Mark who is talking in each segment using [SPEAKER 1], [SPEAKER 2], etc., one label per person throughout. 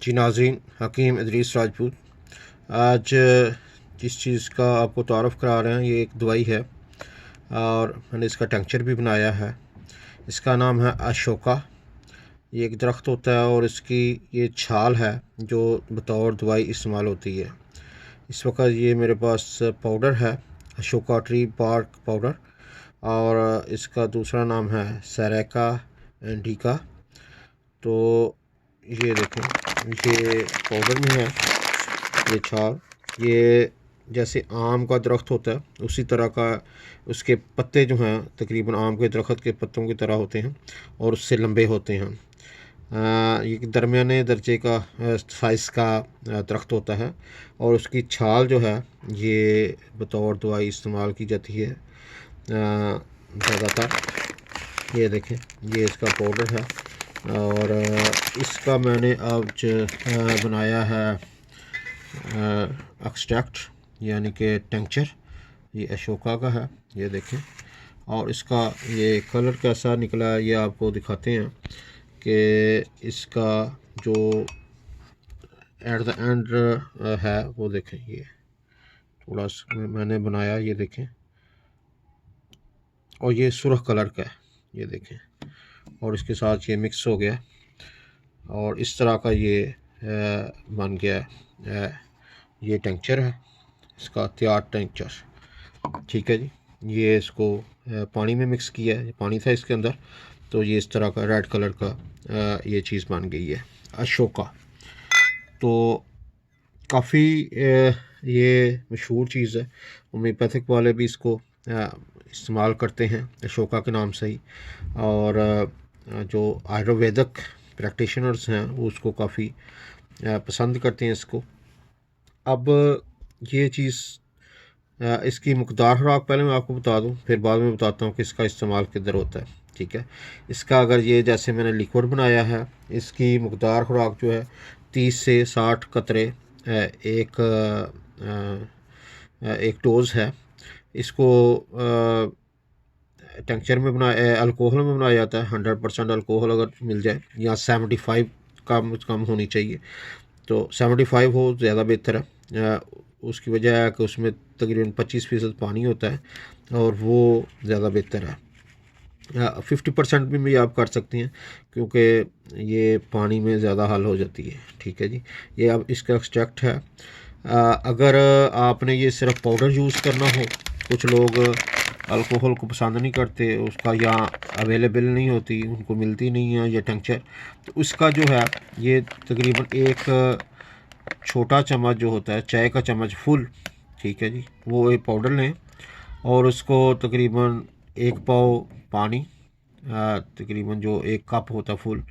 [SPEAKER 1] जी नाज़रीन, हकीम इदरीस राजपूत। आज जिस चीज़ का आपको तारुफ़ करा रहे हैं ये एक दवाई है और मैंने इसका टेंक्चर भी बनाया है। इसका नाम है अशोका। ये एक दरख्त होता है और इसकी ये छाल है जो बतौर दवाई इस्तेमाल होती है। इस वक्त ये मेरे पास पाउडर है, अशोका ट्री बार्क पाउडर, और इसका दूसरा नाम है सेरेका इंडिका। तो ये देखें, ये पाउडर में है ये छाल। ये जैसे आम का दरख्त होता है उसी तरह का उसके पत्ते जो हैं तकरीबन आम के दरख्त के पत्तों की तरह होते हैं और उससे लंबे होते हैं। ये दरमियाने दर्जे का साइज़ का दरख्त होता है और उसकी छाल जो है ये बतौर दवाई इस्तेमाल की जाती है ज़्यादातर। ये देखें, ये इसका पाउडर है और इसका मैंने आज बनाया है एक्सट्रैक्ट, यानी कि टेंक्चर। ये अशोका का है, ये देखें। और इसका ये कलर कैसा निकला है ये आपको दिखाते हैं कि इसका जो एट द एंड है वो देखें। ये थोड़ा मैंने बनाया, ये देखें, और ये सुर्ख कलर का है, ये देखें, और इसके साथ ये मिक्स हो गया और इस तरह का ये बन गया है। ये टेंक्चर है, इसका तैयार टेंक्चर। ठीक है जी। ये इसको पानी में मिक्स किया है, पानी था इसके अंदर, तो ये इस तरह का रेड कलर का ये चीज़ बन गई है अशोका। तो काफ़ी ये मशहूर चीज़ है, होम्योपैथिक वाले भी इसको इस्तेमाल करते हैं अशोका के नाम से ही, और जो आयुर्वेदिक प्रैक्टिशनर्स हैं वो उसको काफ़ी पसंद करते हैं इसको। अब ये चीज़ इसकी मकदार खुराक पहले मैं आपको बता दूं, फिर बाद में बताता हूँ कि इसका इस्तेमाल किधर होता है। ठीक है, इसका अगर ये जैसे मैंने लिक्विड बनाया है, इसकी मकदार खुराक जो है 30 से 60 कतरे एक एक डोज़ है। इसको टेंक्चर में अल्कोहल में बनाया जाता है। 100% अल्कोहल अगर मिल जाए, या 75 कम होनी चाहिए, तो 75 हो ज़्यादा बेहतर है। उसकी वजह है कि उसमें तकरीबन 25% पानी होता है और वो ज़्यादा बेहतर है। 50% भी आप कर सकती हैं क्योंकि ये पानी में ज़्यादा हल हो जाती है। ठीक है जी, ये अब इसका एक्सट्रैक्ट है। अगर आपने ये सिर्फ पाउडर यूज़ करना हो, कुछ लोग अल्कोहल को पसंद नहीं करते, उसका यहाँ अवेलेबल नहीं होती, उनको मिलती नहीं है ये टेंक्चर, तो उसका जो है ये तकरीबन एक छोटा चम्मच जो होता है, चाय का चम्मच फुल, ठीक है जी, वो एक पाउडर लें और उसको तकरीबन एक पाव पानी, तकरीबन जो एक कप होता है फुल,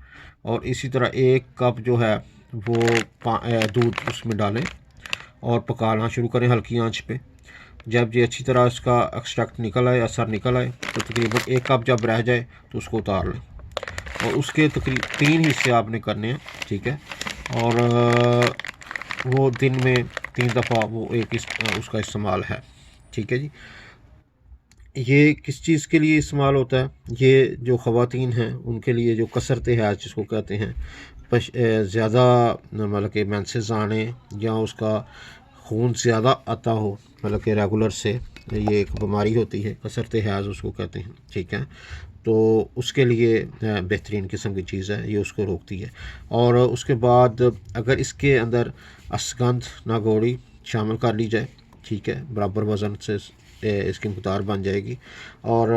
[SPEAKER 1] और इसी तरह एक कप जो है वो दूध उसमें डालें और पकाना शुरू करें हल्की आंच पे। जब ये अच्छी तरह इसका एक्सट्रैक्ट निकल आए, असर निकल आए, तो तकरीबन एक कप जब रह जाए तो उसको उतार लें और उसके तकरीबन 3 हिस्से आपने करने हैं। ठीक है, और वो दिन में 3 दफ़ा वो उसका इस्तेमाल है। ठीक है जी। ये किस चीज़ के लिए इस्तेमाल होता है? ये जो ख़वातीन हैं उनके लिए, जो कसरत हैज़ जिसको कहते हैं, ज़्यादा मतलब कि मेंसेस आने या उसका खून ज़्यादा आता हो, मतलब कि रेगुलर से, ये एक बीमारी होती है कसरत हैज़ उसको कहते हैं। ठीक है, तो उसके लिए बेहतरीन किस्म की चीज़ है, ये उसको रोकती है। और उसके बाद अगर इसके अंदर असगंध नागौड़ी शामिल कर ली जाए, ठीक है, बराबर वज़न से इसकी मकदार बन जाएगी। और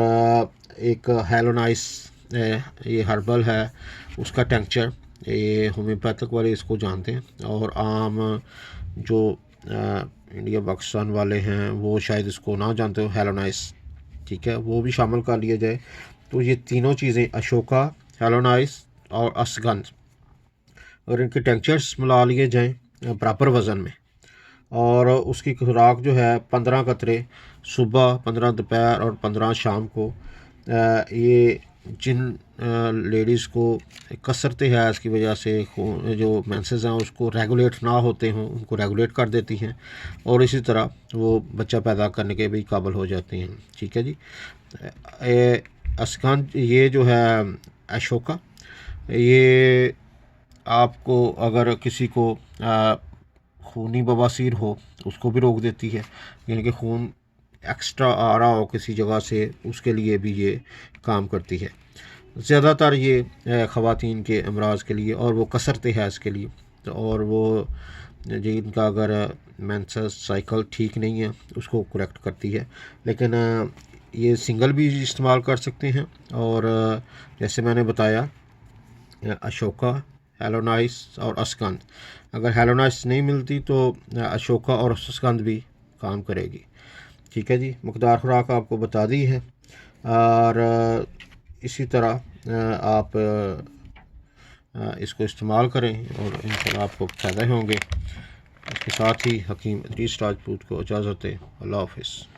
[SPEAKER 1] एक हेलोनाइस ये हर्बल है, उसका टेंक्चर, ये होम्योपैथिक वाले इसको जानते हैं, और आम जो इंडिया पाकिस्तान वाले हैं वो शायद इसको ना जानते हो, हेलोनाइस। ठीक है, वो भी शामिल कर लिया जाए। तो ये तीनों चीज़ें, अशोका, हेलोनाइस और असगंध, और इनके टेंक्चर्स मिला लिए जाएँ बराबर वज़न में, और उसकी खुराक जो है 15 कतरे सुबह, 15 दोपहर और 15 शाम को। ये जिन लेडीज़ को कसरत हैज़ की वजह से जो मेंसेस हैं उसको रेगुलेट ना होते हों, उनको रेगुलेट कर देती हैं, और इसी तरह वो बच्चा पैदा करने के भी काबिल हो जाती हैं। ठीक है जी। असगंध, ये जो है अशोका, ये आपको अगर किसी को खूनी बवासीर हो उसको भी रोक देती है, यानी कि खून एक्स्ट्रा आ रहा हो किसी जगह से, उसके लिए भी ये काम करती है। ज़्यादातर ये ख़वातीन के अमराज़ के लिए, और वो कसरत हैज़ के लिए, तो और वो जिनका अगर मेंसेस साइकिल ठीक नहीं है उसको करेक्ट करती है। लेकिन ये सिंगल भी इस्तेमाल कर सकते हैं, और जैसे मैंने बताया अशोका, हेलोनाइस और अस्कंद। अगर हेलोनाइस नहीं मिलती तो अशोका और अस्कंद भी काम करेगी। ठीक है जी, मकदार खुराक आपको बता दी है, और इसी तरह आप इसको इस्तेमाल करें और इंशाल्लाह आपको फ़ायदे होंगे। इसके साथ ही हकीम इदरीस राजपूत को इजाज़त है। अल्लाह हाफ़िज़।